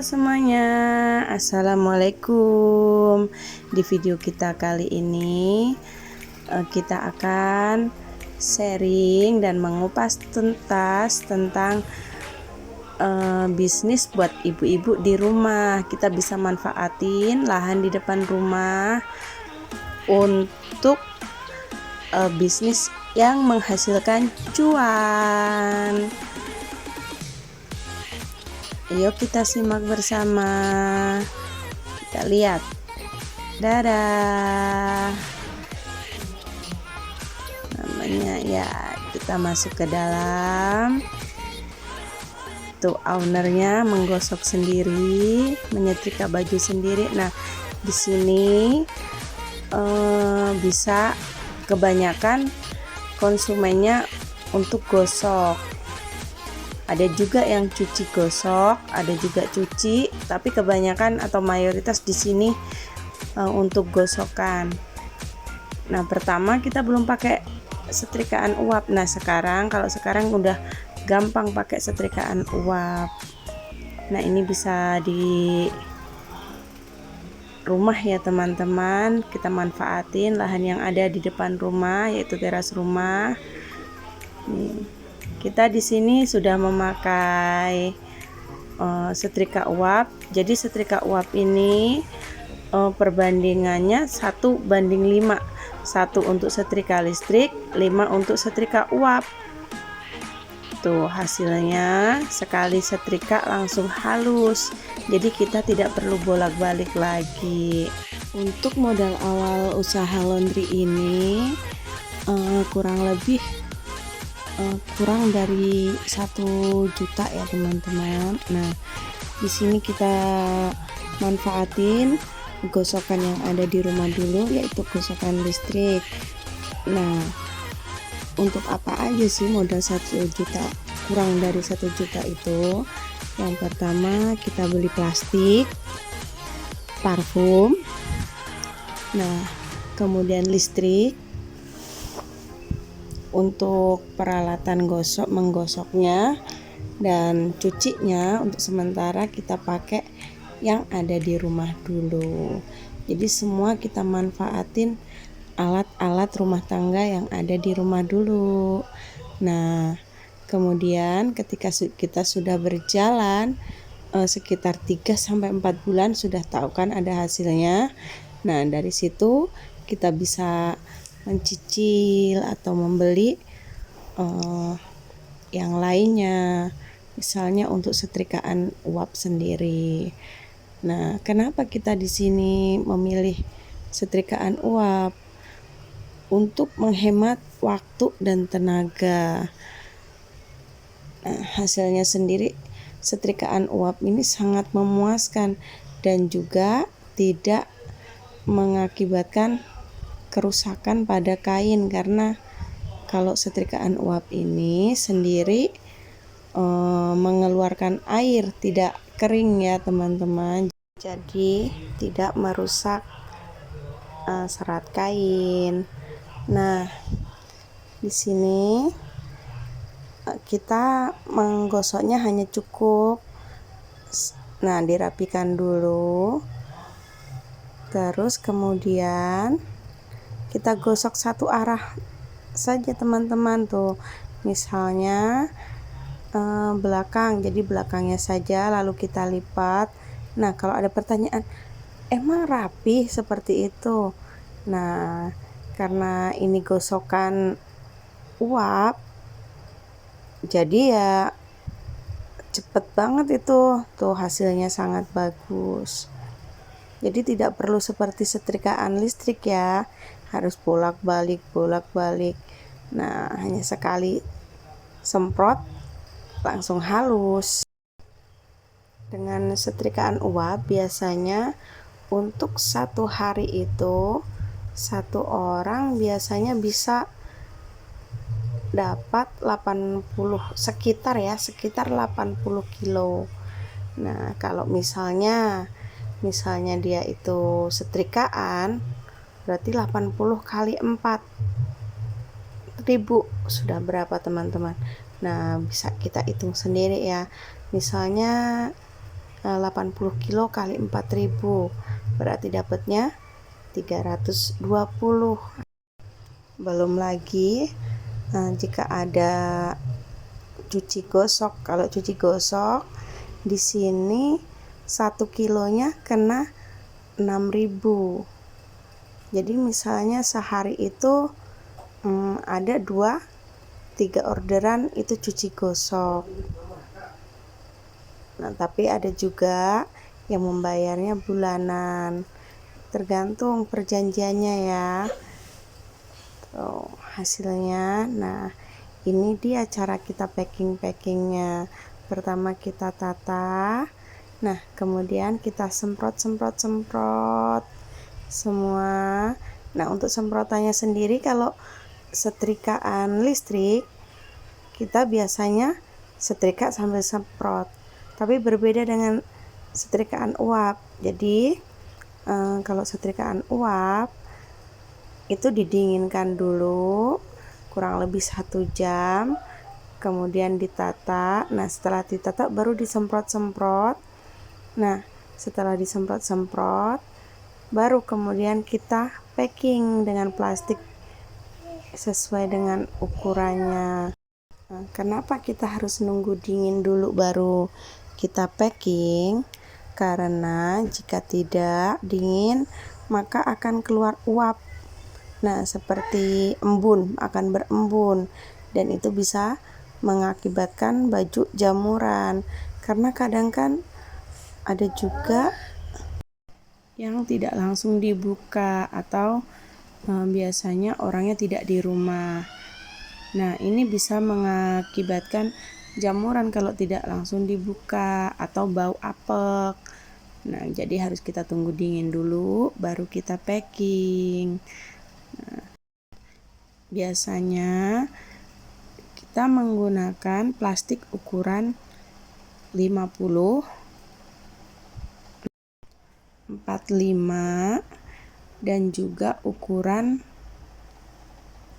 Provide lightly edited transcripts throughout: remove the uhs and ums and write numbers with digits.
semuanya, assalamualaikum. Di video kita kali ini kita akan sharing dan mengupas tuntas tentang bisnis buat ibu-ibu di rumah. Kita bisa manfaatin lahan di depan rumah untuk bisnis yang menghasilkan cuan. Yuk kita simak bersama. Kita lihat. Dadah. Namanya ya, kita masuk ke dalam. Tuh ownernya menggosok sendiri, menyetrika baju sendiri. Nah, di sini bisa kebanyakan konsumennya untuk gosok. Ada juga yang cuci gosok, ada juga cuci, tapi kebanyakan atau mayoritas di sini untuk gosokan. Nah, pertama kita belum pakai setrikaan uap. Nah, kalau sekarang udah gampang pakai setrikaan uap. Nah, ini bisa di rumah ya teman-teman. Kita manfaatin lahan yang ada di depan rumah, yaitu teras rumah. Nih. Kita di sini sudah memakai setrika uap. Jadi setrika uap ini perbandingannya 1:5. 1 untuk setrika listrik, 5 untuk setrika uap. Tuh hasilnya sekali setrika langsung halus. Jadi kita tidak perlu bolak-balik lagi. Untuk modal awal usaha laundry ini kurang dari 1 juta ya teman-teman. Nah, di sini kita manfaatin gosokan yang ada di rumah dulu, yaitu gosokan listrik. Nah, untuk apa aja sih modal 1 juta, kurang dari 1 juta itu? Yang pertama kita beli plastik, parfum, nah kemudian listrik. Untuk peralatan menggosoknya dan cucinya untuk sementara kita pakai yang ada di rumah dulu. Jadi semua kita manfaatin alat-alat rumah tangga yang ada di rumah dulu. Nah, kemudian ketika kita sudah berjalan sekitar 3-4 bulan, sudah tahu kan ada hasilnya. Nah, dari situ kita bisa mencicil atau membeli yang lainnya, misalnya untuk setrikaan uap sendiri. Nah, kenapa kita di sini memilih setrikaan uap? Untuk menghemat waktu dan tenaga. Nah, hasilnya sendiri setrikaan uap ini sangat memuaskan dan juga tidak mengakibatkan kerusakan pada kain, karena kalau setrikaan uap ini sendiri mengeluarkan air, tidak kering ya teman-teman, jadi tidak merusak serat kain. Nah, di sini kita menggosoknya hanya cukup, nah dirapikan dulu, terus kemudian kita gosok satu arah saja teman-teman. Tuh misalnya belakang, jadi belakangnya saja lalu kita lipat. Nah, kalau ada pertanyaan, emang rapi seperti itu? Nah, karena ini gosokan uap, jadi ya cepet banget itu. Tuh hasilnya sangat bagus. Jadi tidak perlu seperti setrikaan listrik ya, harus bolak-balik. Nah, hanya sekali semprot langsung halus. Dengan setrikaan uap biasanya untuk 1 hari itu 1 orang biasanya bisa dapat 80 sekitar 80 kilo. Nah, kalau misalnya dia itu setrikaan, berarti 80 kali 4.000 sudah berapa teman-teman? Nah, bisa kita hitung sendiri ya. Misalnya 80 kilo kali 4.000, berarti dapatnya 320. Belum lagi jika ada cuci gosok. Kalau cuci gosok di sini 1 kilonya kena 6.000. Jadi misalnya sehari itu ada 2-3 orderan itu cuci gosok. Nah, tapi ada juga yang membayarnya bulanan, tergantung perjanjiannya ya. Tuh, hasilnya. Nah, ini dia cara kita packingnya. Pertama kita tata. Nah, kemudian kita semprot semua. Nah, untuk semprotannya sendiri, kalau setrikaan listrik kita biasanya setrika sambil semprot, tapi berbeda dengan setrikaan uap. Jadi kalau setrikaan uap itu didinginkan dulu kurang lebih 1 jam, kemudian ditata. Nah, setelah ditata baru disemprot-semprot. Nah, setelah disemprot-semprot baru kemudian kita packing dengan plastik sesuai dengan ukurannya. Nah, kenapa kita harus nunggu dingin dulu baru kita packing? Karena jika tidak dingin maka akan keluar uap. Nah, seperti embun, akan berembun, dan itu bisa mengakibatkan baju jamuran. Karena kadang kan ada juga yang tidak langsung dibuka, atau biasanya orangnya tidak di rumah. Nah, ini bisa mengakibatkan jamuran kalau tidak langsung dibuka atau bau apek. Nah, jadi harus kita tunggu dingin dulu baru kita packing. Nah, biasanya kita menggunakan plastik ukuran 50, 45 dan juga ukuran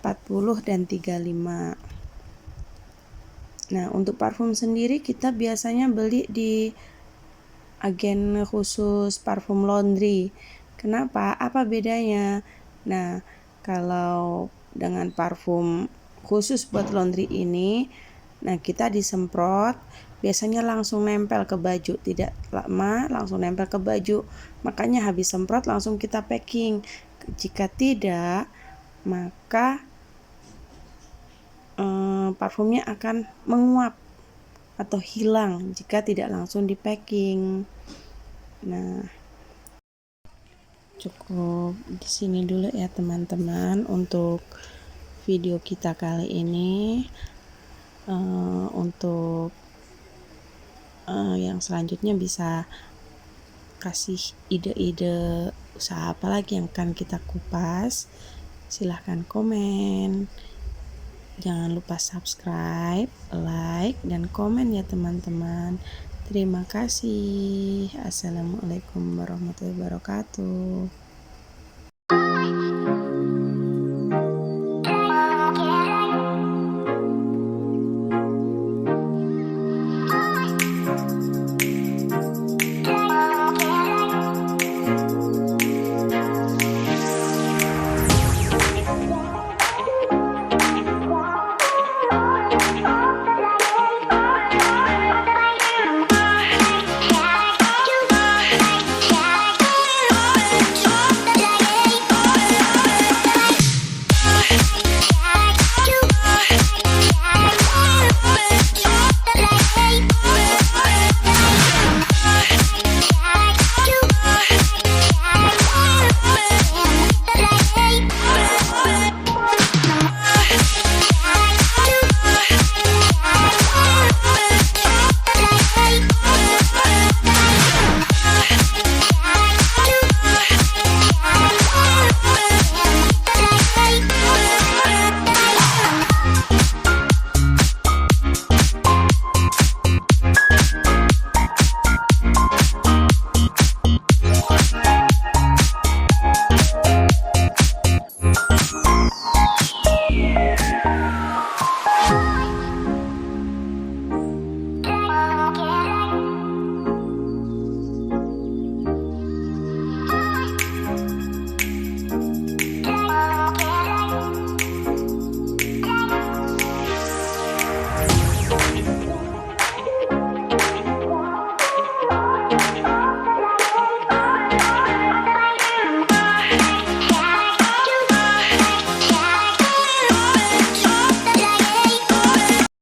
40 dan 35. Nah, untuk parfum sendiri kita biasanya beli di agen khusus parfum laundry. Kenapa? Apa bedanya? Nah, kalau dengan parfum khusus buat laundry ini, nah kita disemprot, biasanya langsung nempel ke baju, tidak lama langsung nempel ke baju. Makanya habis semprot langsung kita packing. Jika tidak, maka parfumnya akan menguap atau hilang jika tidak langsung di packing. Nah, cukup di sini dulu ya teman-teman untuk video kita kali ini. Untuk yang selanjutnya bisa kasih ide-ide usaha apa lagi yang akan kita kupas, silahkan komen. Jangan lupa subscribe, like, dan komen ya teman-teman. Terima kasih. Assalamualaikum warahmatullahi wabarakatuh.